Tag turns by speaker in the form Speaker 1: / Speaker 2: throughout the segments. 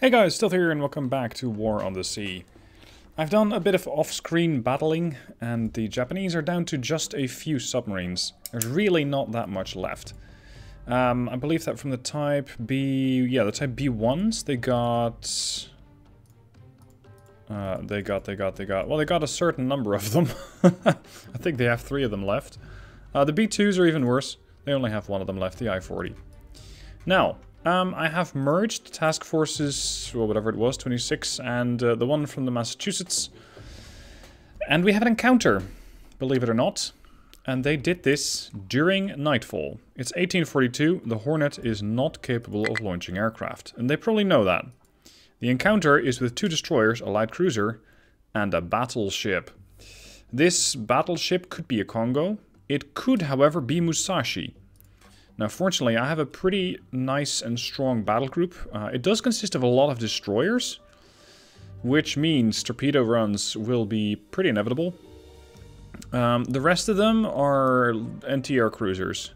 Speaker 1: Hey guys, Stealth here and welcome back to War on the Sea. I've done a bit of off-screen battling and the Japanese are down to just a few submarines. There's really not that much left. I believe that from the type B... yeah, the type B1s, they got... well, they got a certain number of them. I think they have 3 of them left. The B2s are even worse. They only have 1 of them left, the I-40. Now... I have merged task forces, or whatever it was, 26, and the one from the Massachusetts. And we have an encounter, believe it or not. And they did this during nightfall. It's 1842, the Hornet is not capable of launching aircraft. And they probably know that. The encounter is with 2 destroyers, a light cruiser, and a battleship. This battleship could be a Congo. It could, however, be Musashi. Now, fortunately, I have a pretty nice and strong battle group. It does consist of a lot of destroyers, which means torpedo runs will be pretty inevitable. The rest of them are anti-air cruisers.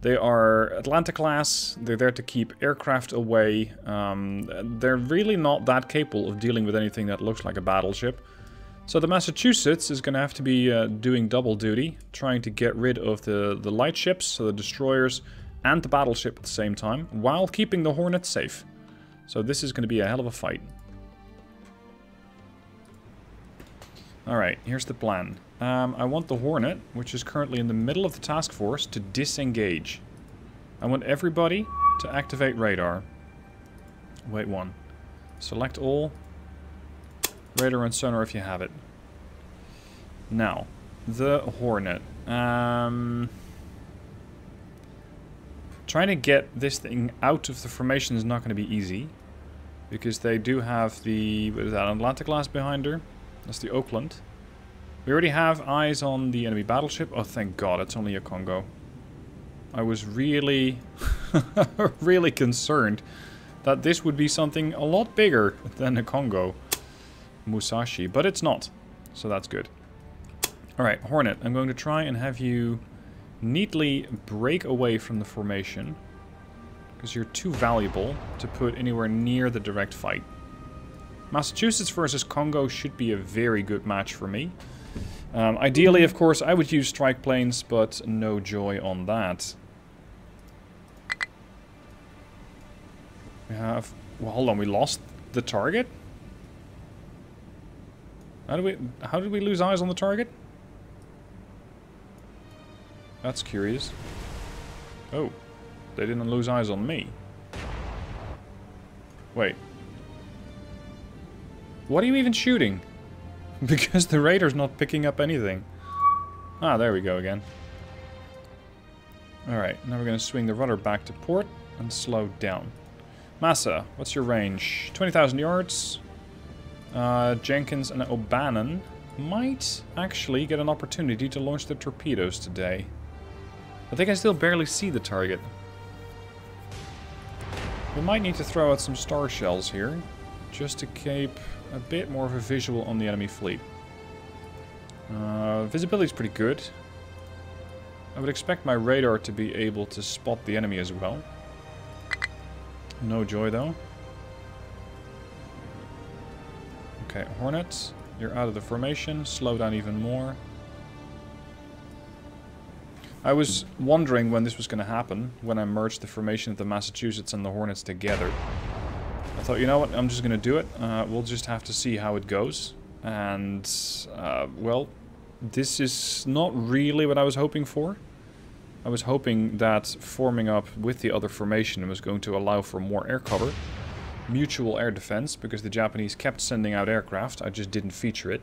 Speaker 1: They are Atlanta class, they're there to keep aircraft away. They're really not that capable of dealing with anything that looks like a battleship. So the Massachusetts is going to have to be doing double duty, trying to get rid of the light ships, so the destroyers, and the battleship at the same time, while keeping the Hornet safe. So this is going to be a hell of a fight. Alright, here's the plan. I want the Hornet, which is currently in the middle of the task force, to disengage. I want everybody to activate radar. Wait, 1. Select all. Radar and sonar if you have it. Now, the Hornet. Trying to get this thing out of the formation is not going to be easy. Because they do have the... what is that, Atlanta class behind her? That's the Oakland. We already have eyes on the enemy battleship. Oh, thank God, it's only a Congo. I was really... really concerned that this would be something a lot bigger than a Congo. Musashi, but it's not, so that's good. Alright, Hornet, I'm going to try and have you neatly break away from the formation, because you're too valuable to put anywhere near the direct fight. Massachusetts versus Congo should be a very good match for me. Ideally, of course, I would use strike planes, but no joy on that. We have... well, hold on, we lost the target? How did we lose eyes on the target? That's curious. Oh, they didn't lose eyes on me. Wait. What are you even shooting? Because the radar's not picking up anything. Ah, there we go again. Alright, now we're going to swing the rudder back to port and slow down. Massa, what's your range? 20,000 yards. Jenkins and O'Bannon might actually get an opportunity to launch their torpedoes today. But they can still barely see the target. We might need to throw out some star shells here, just to keep a bit more of a visual on the enemy fleet. Visibility is pretty good. I would expect my radar to be able to spot the enemy as well. No joy though. Okay, Hornet, you're out of the formation. Slow down even more. I was wondering when this was going to happen, when I merged the formation of the Massachusetts and the Hornets together. I thought, you know what, I'm just going to do it. We'll just have to see how it goes. And, well, this is not really what I was hoping for. I was hoping that forming up with the other formation was going to allow for more air cover. Mutual air defense, because the Japanese kept sending out aircraft, I just didn't feature it.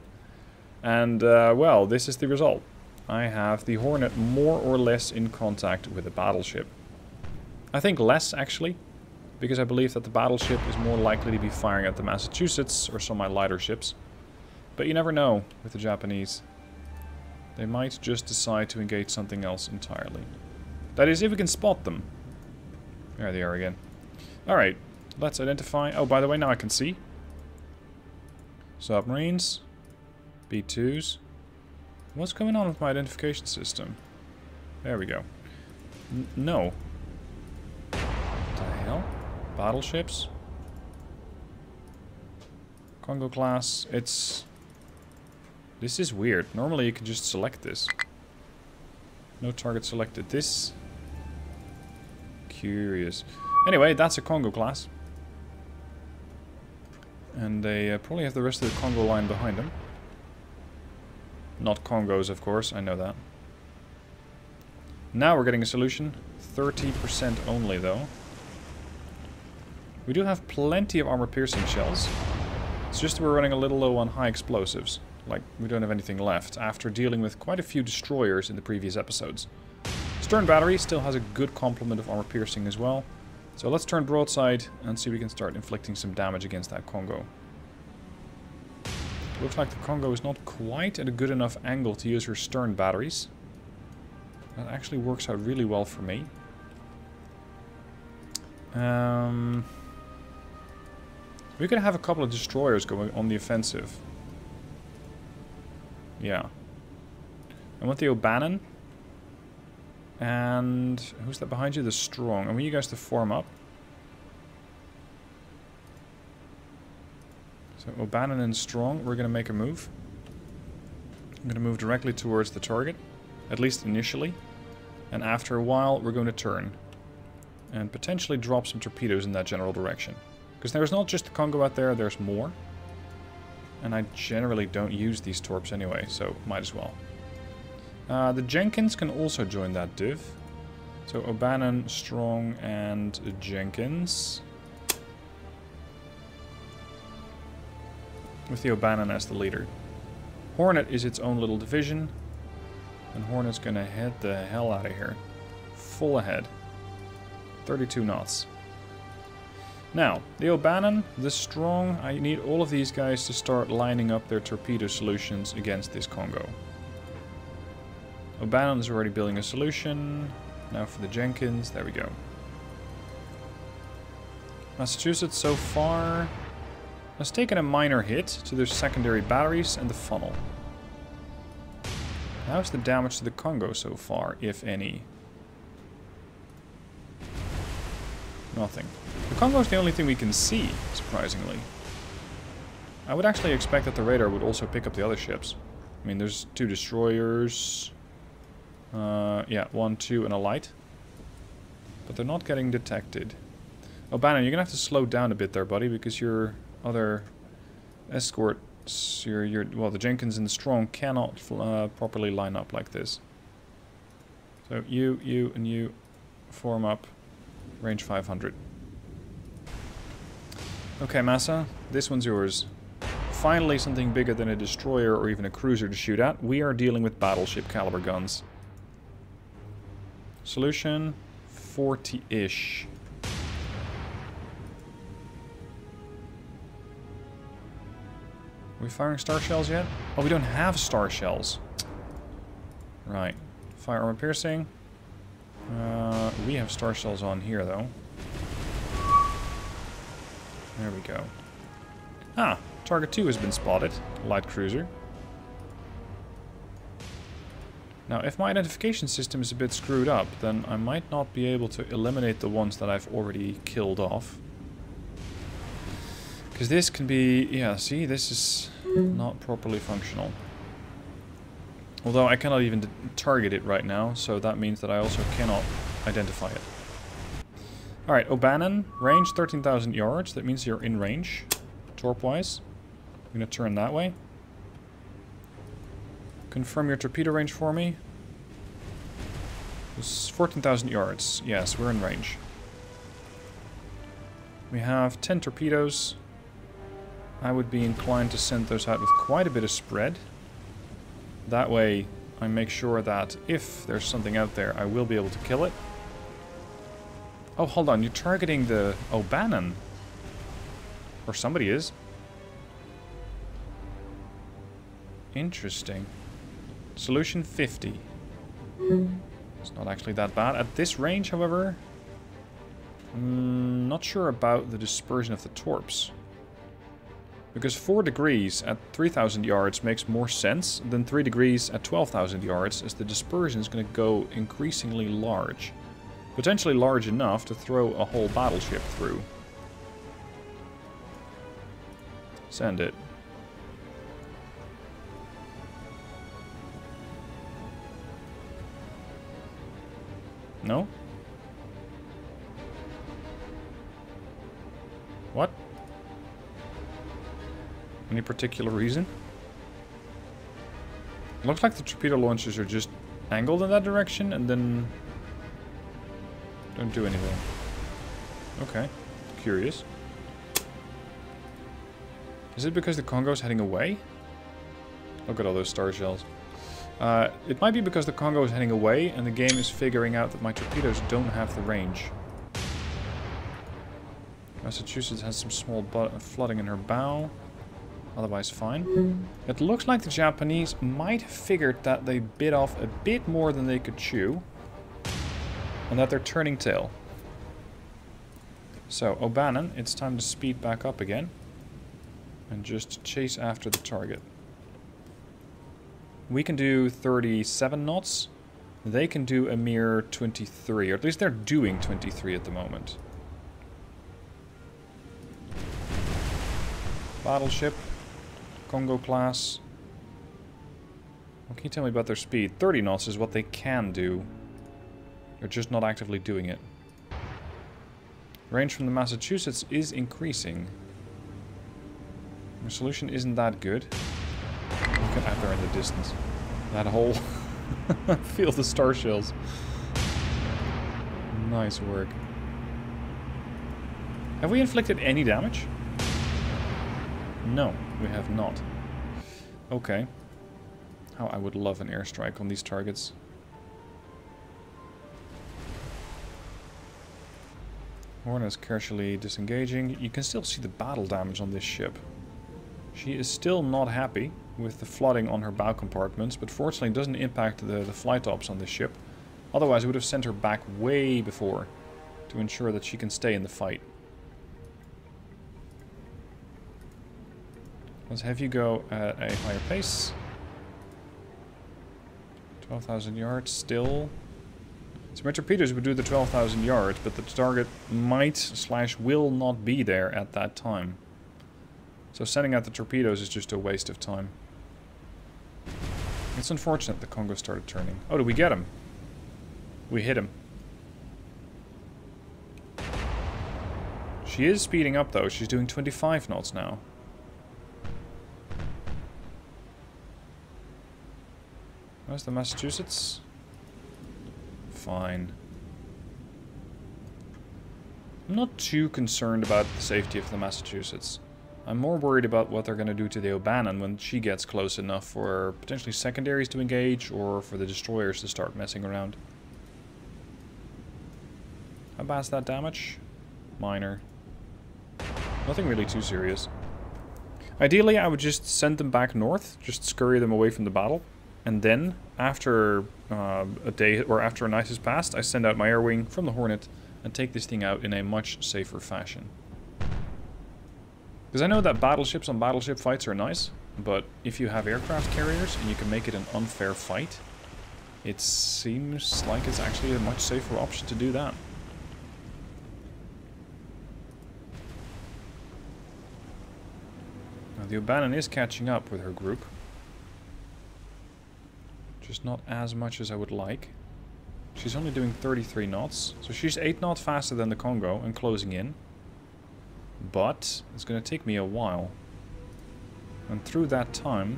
Speaker 1: And, well, this is the result. I have the Hornet more or less in contact with the battleship. I think less, actually, because I believe that the battleship is more likely to be firing at the Massachusetts or some of my lighter ships. But you never know with the Japanese. They might just decide to engage something else entirely. That is, if we can spot them. There they are again. Alright. Let's identify... oh, by the way, now I can see. Submarines. B2s. What's going on with my identification system? There we go. No. What the hell? Battleships? Congo class, it's... This is weird. Normally you can just select this. No target selected. This... Curious. Anyway, that's a Congo class. And they probably have the rest of the Congo line behind them. Not Congos, of course, I know that. Now we're getting a solution. 30% only, though. We do have plenty of armor-piercing shells. It's just we're running a little low on high explosives. Like, we don't have anything left, after dealing with quite a few destroyers in the previous episodes. Stern battery still has a good complement of armor-piercing as well. So let's turn broadside and see if we can start inflicting some damage against that Congo. Looks like the Congo is not quite at a good enough angle to use her stern batteries. That actually works out really well for me. We could have a couple of destroyers going on the offensive. Yeah. I want the O'Bannon. And who's that behind you? The Strong. I want you guys to form up. So O'Bannon and Strong, we're going to make a move. I'm going to move directly towards the target. At least initially. And after a while, we're going to turn. And potentially drop some torpedoes in that general direction. Because there's not just the Congo out there, there's more. And I generally don't use these torps anyway, so might as well. The Jenkins can also join that div. So O'Bannon, Strong, and Jenkins. With the O'Bannon as the leader. Hornet is its own little division. And Hornet's gonna head the hell out of here. Full ahead. 32 knots. Now, the O'Bannon, the Strong, I need all of these guys to start lining up their torpedo solutions against this Congo. O'Bannon is already building a solution. Now for the Jenkins, there we go. Massachusetts so far has taken a minor hit to their secondary batteries and the funnel. How's the damage to the Congo so far, if any? Nothing. The Congo is the only thing we can see, surprisingly. I would actually expect that the radar would also pick up the other ships. I mean, there's 2 destroyers. Yeah, 1, 2, and a light. But they're not getting detected. O'Bannon, you're gonna have to slow down a bit there, buddy, because your other escorts, well, the Jenkins and the Strong cannot properly line up like this. So you, and you form up. Range 500. Okay, Massa, this one's yours. Finally something bigger than a destroyer or even a cruiser to shoot at. We are dealing with battleship caliber guns. Solution 40-ish. Are we firing star shells yet? Oh, we don't have star shells. Right. Fire armor piercing. We have star shells on here, though. There we go. Ah, target 2 has been spotted. Light cruiser. Now, if my identification system is a bit screwed up, then I might not be able to eliminate the ones that I've already killed off. Because this can be... Yeah, see, this is not properly functional. Although I cannot even target it right now, so that means that I also cannot identify it. Alright, O'Bannon, range 13,000 yards. That means you're in range, torp-wise. I'm going to turn that way. Confirm your torpedo range for me. It's 14,000 yards. Yes, we're in range. We have 10 torpedoes. I would be inclined to send those out with quite a bit of spread. That way, I make sure that if there's something out there, I will be able to kill it. Oh, hold on, you're targeting the O'Bannon. Or somebody is. Interesting. Solution 50. It's not actually that bad. At this range, however, not sure about the dispersion of the torps. Because 4 degrees at 3,000 yards makes more sense than 3 degrees at 12,000 yards, as the dispersion is going to go increasingly large. Potentially large enough to throw a whole battleship through. Send it. No? What? Any particular reason? Looks like the torpedo launchers are just angled in that direction and then don't do anything. Okay. Curious. Is it because the Congo's heading away? Look at all those star shells. It might be because the Congo is heading away and the game is figuring out that my torpedoes don't have the range. Massachusetts has some small flooding in her bow. Otherwise fine. It looks like the Japanese might have figured that they bit off a bit more than they could chew. And that they're turning tail. So, O'Bannon, it's time to speed back up again. And just chase after the target. We can do 37 knots. They can do a mere 23. Or at least they're doing 23 at the moment. Battleship. Congo class. What can you tell me about their speed? 30 knots is what they can do. They're just not actively doing it. Range from the Massachusetts is increasing. The solution isn't that good. Look at that there in the distance. That whole field of star shells. Nice work. Have we inflicted any damage? No, we have not. Okay. How I would love an airstrike on these targets. Horn is carefully disengaging. You can still see the battle damage on this ship. She is still not happy with the flooding on her bow compartments, but fortunately it doesn't impact the flight ops on this ship. Otherwise, I would have sent her back way before to ensure that she can stay in the fight. Let's have you go at a higher pace. 12,000 yards still. So my torpedoes would do the 12,000 yards, but the target might/will not be there at that time. So sending out the torpedoes is just a waste of time. It's unfortunate the Congo started turning. Oh, did we get him? We hit him. She is speeding up though. She's doing 25 knots now. Where's the Massachusetts? Fine. I'm not too concerned about the safety of the Massachusetts. I'm more worried about what they're going to do to the O'Bannon when she gets close enough for potentially secondaries to engage or for the destroyers to start messing around. How bad's that damage? Minor. Nothing really too serious. Ideally, I would just send them back north, just scurry them away from the battle. And then, after a day or after a night has passed, I send out my air wing from the Hornet and take this thing out in a much safer fashion. Because I know that battleships on battleship fights are nice, but if you have aircraft carriers and you can make it an unfair fight, it seems like it's actually a much safer option to do that. Now the O'Bannon is catching up with her group. Just not as much as I would like. She's only doing 33 knots, so she's 8 knots faster than the Congo and closing in. But it's going to take me a while. And through that time,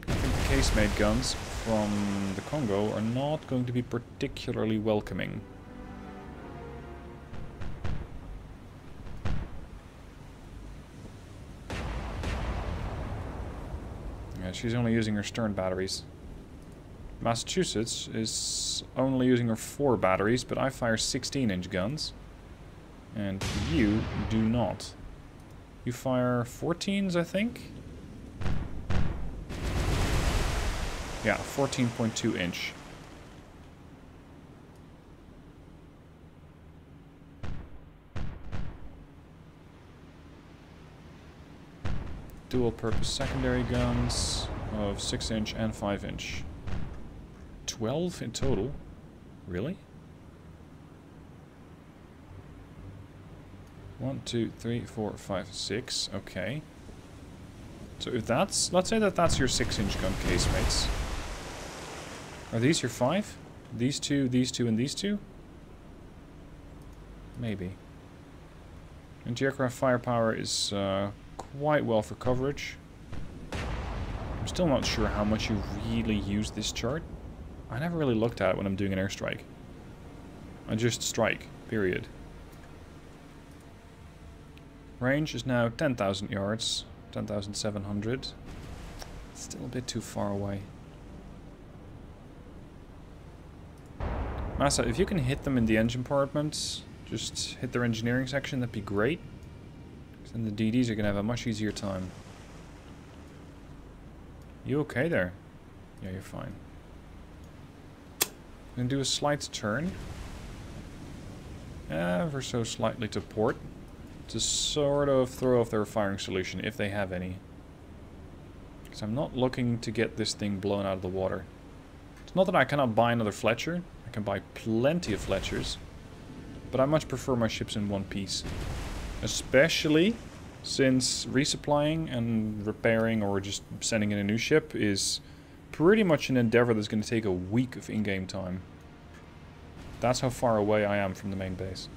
Speaker 1: I think the casemate guns from the Congo are not going to be particularly welcoming. Yeah, she's only using her stern batteries. Massachusetts is only using her 4 batteries, but I fire 16-inch guns. And you do not. You fire 14s, I think? Yeah, 14.2 inch. Dual-purpose secondary guns of 6-inch and 5-inch. 12 in total? Really? 1, 2, 3, 4, 5, 6. Okay. So if that's... Let's say that that's your 6-inch gun casemates. Are these your 5? These two, and these two? Maybe. Anti-aircraft firepower is quite well for coverage. I'm still not sure how much you really use this chart. I never really looked at it when I'm doing an airstrike. I just strike, period. Range is now 10,000 yards, 10,700. Still a bit too far away. Massa, if you can hit them in the engine compartments, just hit their engineering section, that'd be great. Because then the DDs are going to have a much easier time. You okay there? Yeah, you're fine. I'm going to do a slight turn. Ever so slightly to port. To sort of throw off their firing solution, if they have any. Because I'm not looking to get this thing blown out of the water. It's not that I cannot buy another Fletcher. I can buy plenty of Fletchers. But I much prefer my ships in one piece. Especially since resupplying and repairing or just sending in a new ship is pretty much an endeavor that's going to take a week of in-game time. That's how far away I am from the main base.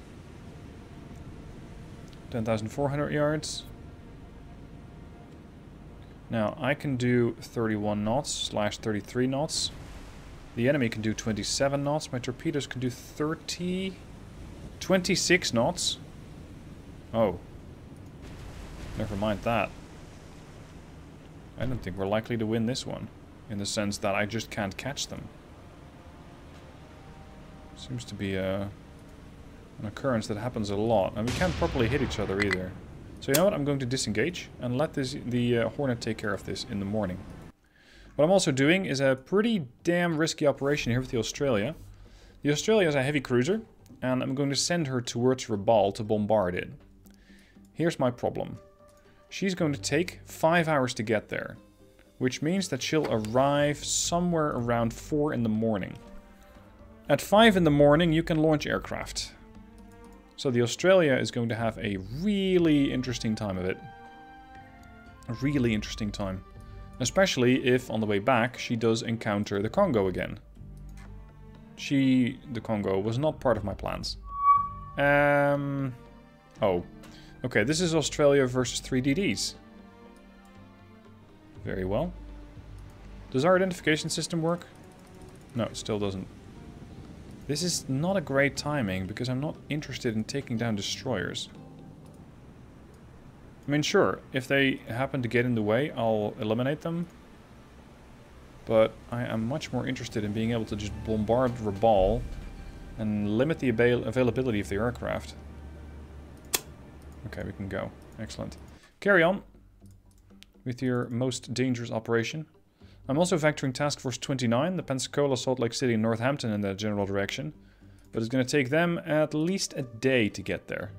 Speaker 1: 10,400 yards. Now, I can do 31 knots / 33 knots. The enemy can do 27 knots. My torpedoes can do 26 knots. Oh. Never mind that. I don't think we're likely to win this one. In the sense that I just can't catch them. Seems to be an occurrence that happens a lot. And we can't properly hit each other either. So you know what? I'm going to disengage and let the Hornet take care of this in the morning. What I'm also doing is a pretty damn risky operation here with the Australia. The Australia is a heavy cruiser. And I'm going to send her towards Rabaul to bombard it. Here's my problem. She's going to take 5 hours to get there. Which means that she'll arrive somewhere around 4 in the morning. At 5 in the morning you can launch aircraft. So the Australia is going to have a really interesting time of it. A really interesting time. Especially if on the way back she does encounter the Congo again. The Congo was not part of my plans. Oh. Okay, this is Australia versus 3 DDs. Very well. Does our identification system work? No, it still doesn't. This is not a great timing, because I'm not interested in taking down destroyers. I mean, sure, if they happen to get in the way, I'll eliminate them. But I am much more interested in being able to just bombard Rabaul and limit the availability of the aircraft. Okay, we can go. Excellent. Carry on with your most dangerous operation. I'm also vectoring Task Force 29, the Pensacola, Salt Lake City, and Northampton in that general direction. But it's going to take them at least a day to get there.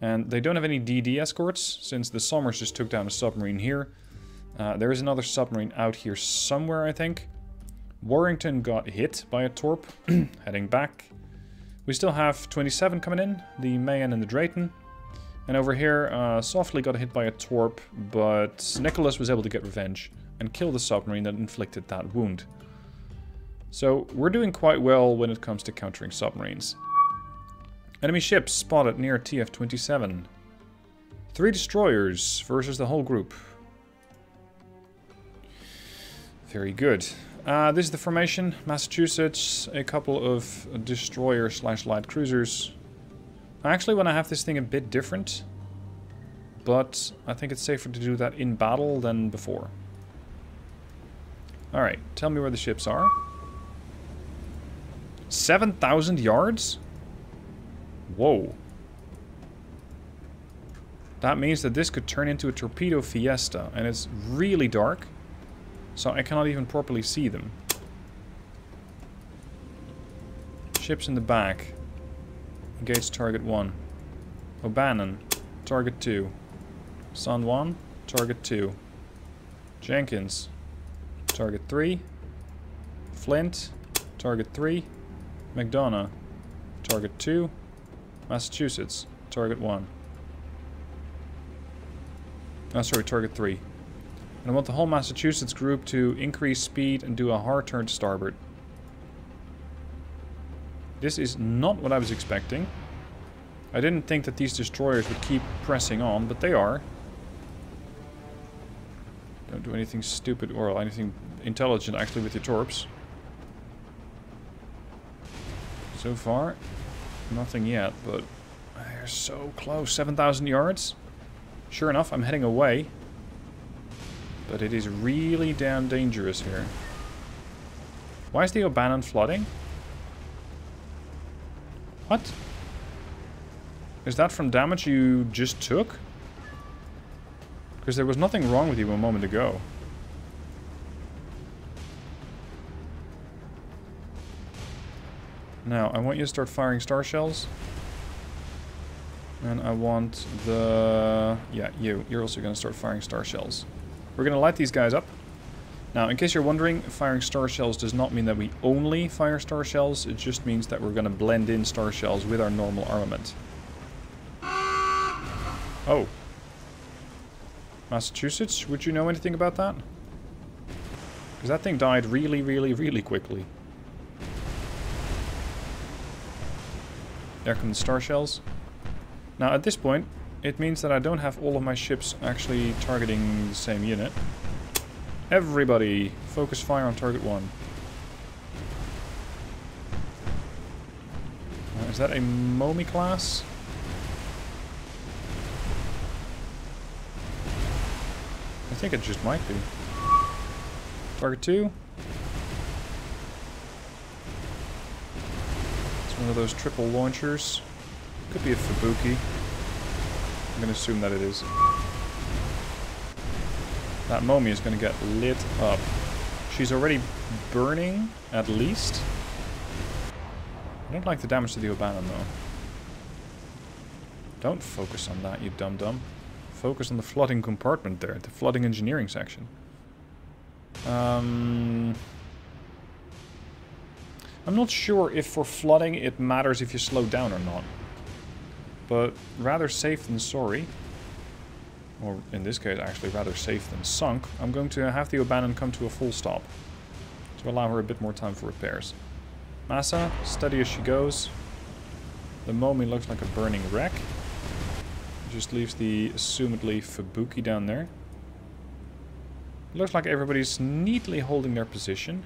Speaker 1: And they don't have any DD escorts, since the Somers just took down a submarine here. There is another submarine out here somewhere, I think. Warrington got hit by a torp, heading back. We still have 27 coming in, the Mayan and the Drayton. And over here, Softly got hit by a torp, but Nicholas was able to get revenge and kill the submarine that inflicted that wound. So we're doing quite well when it comes to countering submarines. Enemy ships spotted near TF-27. 3 destroyers versus the whole group. Very good. This is the formation. Massachusetts, a couple of destroyer / light cruisers. I actually want to have this thing a bit different, but I think it's safer to do that in battle than before. Alright, tell me where the ships are. 7,000 yards? Whoa. That means that this could turn into a torpedo fiesta, and it's really dark, so I cannot even properly see them. Ships in the back. Engage target 1. O'Bannon, target 2. San Juan, target 2. Jenkins, target 3. Flint, target 3. McDonough, target 2. Massachusetts, target 1. Oh, sorry, target 3. And I want the whole Massachusetts group to increase speed and do a hard turn to starboard. This is not what I was expecting. I didn't think that these destroyers would keep pressing on, but they are. Don't do anything stupid or anything intelligent actually with your torps. So far, nothing yet, but they're so close. 7,000 yards. Sure enough, I'm heading away. But it is really damn dangerous here. Why is the O'Bannon flooding? What? Is that from damage you just took? Because there was nothing wrong with you a moment ago. Now, I want you to start firing star shells. And I want the... Yeah, you're also going to start firing star shells. We're going to light these guys up. Now, in case you're wondering, firing star shells does not mean that we only fire star shells. It just means that we're going to blend in star shells with our normal armament. Oh. Massachusetts, would you know anything about that? Because that thing died really, really, really quickly. There come the star shells. Now, at this point, it means that I don't have all of my ships actually targeting the same unit. Everybody, focus fire on target 1. Is that a Momi class? I think it just might be. Target 2. It's one of those triple launchers. Could be a Fubuki. I'm going to assume that it is. That Momi is going to get lit up. She's already burning, at least. I don't like the damage to the O'Bannon, though. Don't focus on that, you dum-dum. Focus on the flooding compartment there, the flooding engineering section. I'm not sure if for flooding it matters if you slow down or not. But rather safe than sorry. Or in this case, actually, rather safe than sunk. I'm going to have the O'Bannon come to a full stop. To allow her a bit more time for repairs. Massa, steady as she goes. The Momi looks like a burning wreck. Just leaves the assumedly Fubuki down there. Looks like everybody's neatly holding their position.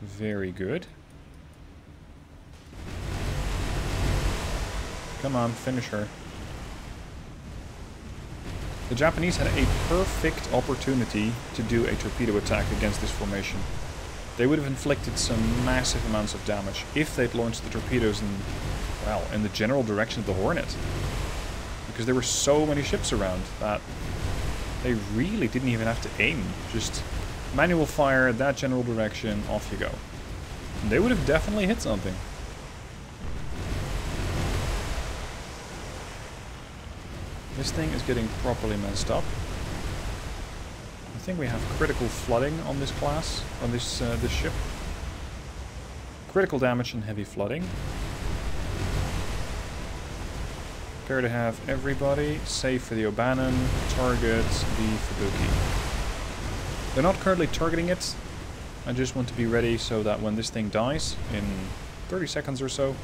Speaker 1: Very good. Come on, finish her. The Japanese had a perfect opportunity to do a torpedo attack against this formation. They would have inflicted some massive amounts of damage if they'd launched the torpedoes in, well, in the general direction of the Hornet. Because there were so many ships around that they really didn't even have to aim. Just manual fire, that general direction, off you go. And they would have definitely hit something. This thing is getting properly messed up. I think we have critical flooding on this class, on this this ship. Critical damage and heavy flooding. Prepare to have everybody, save for the O'Bannon, target the Fubuki. They're not currently targeting it. I just want to be ready so that when this thing dies, in 30 seconds or so,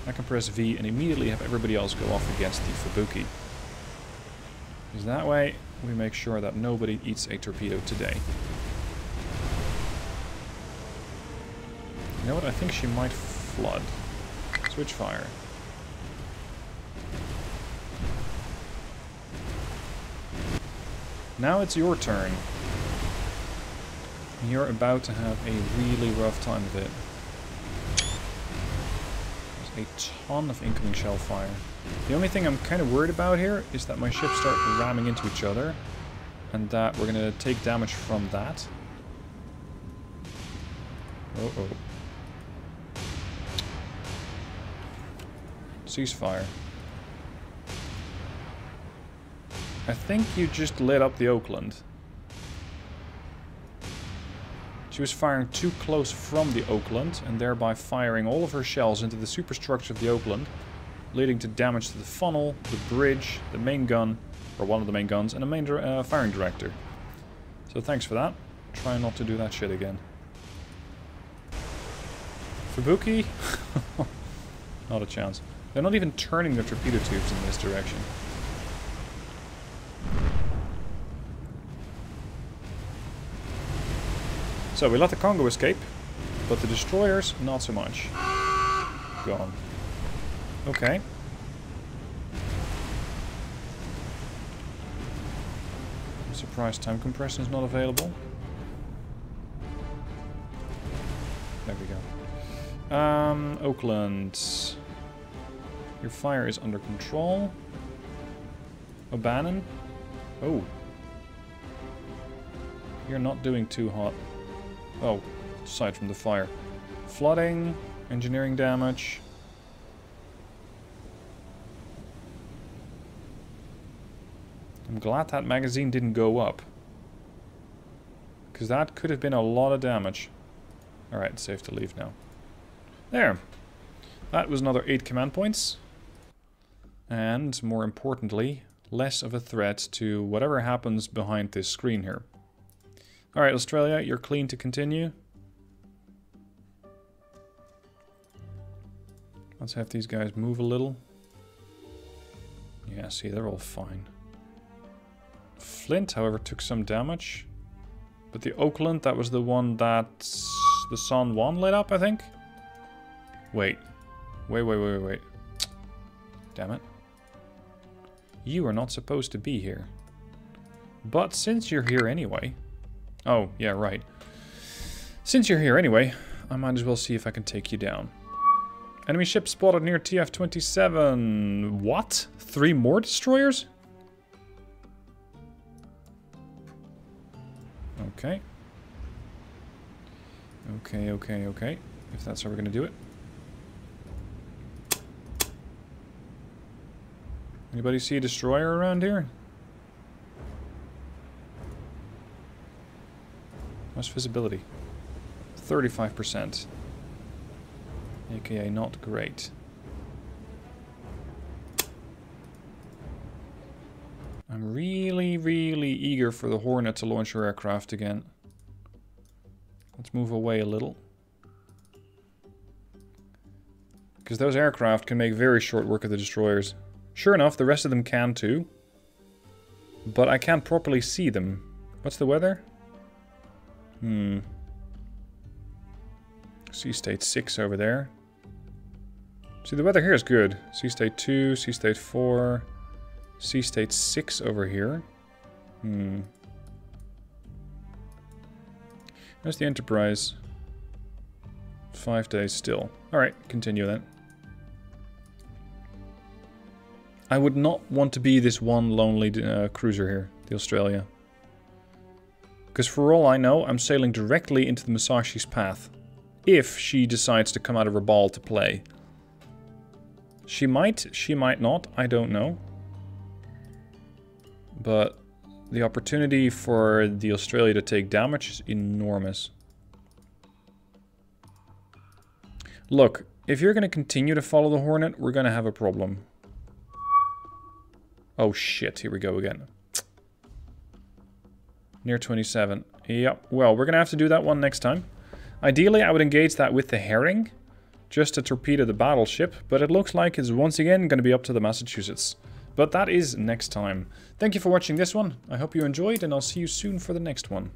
Speaker 1: I can press V and immediately have everybody else go off against the Fubuki. Because that way, we make sure that nobody eats a torpedo today. You know what? I think she might flood. Switch fire. Now it's your turn. You're about to have a really rough time with it. There's a ton of incoming shell fire. The only thing I'm kind of worried about here is that my ships start ramming into each other. And that we're going to take damage from that. Uh-oh. Ceasefire. I think you just lit up the Oakland. She was firing too close from the Oakland and thereby firing all of her shells into the superstructure of the Oakland, leading to damage to the funnel, the bridge, the main gun, or one of the main guns, and the main firing director. So thanks for that. Try not to do that shit again. Fubuki? Not a chance. They're not even turning their torpedo tubes in this direction. So we let the Congo escape, but the destroyers, not so much. Gone. Okay. I'm surprised time compression is not available. There we go. Oakland. Your fire is under control. O'Bannon. Oh. You're not doing too hot. Oh, aside from the fire. Flooding, engineering damage. I'm glad that magazine didn't go up. Because that could have been a lot of damage. Alright, it's safe to leave now. There. That was another 8 command points. And, more importantly, less of a threat to whatever happens behind this screen here. Alright, Australia, you're clean to continue. Let's have these guys move a little. Yeah, see, they're all fine. Flint, however, took some damage. But the Oakland, that was the one that the Sun 1 lit up, I think? Wait. Wait. Damn it. You are not supposed to be here. But since you're here anyway... Oh, yeah, right. Since you're here anyway, I might as well see if I can take you down. Enemy ship spotted near TF-27. What? 3 more destroyers? Okay. Okay. If that's how we're gonna do it. Anybody see a destroyer around here? How's visibility? 35%. AKA not great. I'm really eager for the Hornet to launch her aircraft again. Let's move away a little. Because those aircraft can make very short work of the destroyers. Sure enough, the rest of them can too. But I can't properly see them. What's the weather? Sea state 6 over there. See, the weather here is good. Sea state 2, sea state 4, sea state 6 over here. There's the Enterprise. 5 days still. Alright, continue then. I would not want to be this one lonely cruiser here, the Australia. Because for all I know, I'm sailing directly into the Musashi's path. If she decides to come out of her ball to play. She might not, I don't know. But the opportunity for the Australia to take damage is enormous. Look, if you're going to continue to follow the Hornet, we're going to have a problem. Oh shit, here we go again. Near 27. Yep, well, we're going to have to do that one next time. Ideally, I would engage that with the Herring, just to torpedo the battleship, but it looks like it's once again going to be up to the Massachusetts. But that is next time. Thank you for watching this one. I hope you enjoyed, and I'll see you soon for the next one.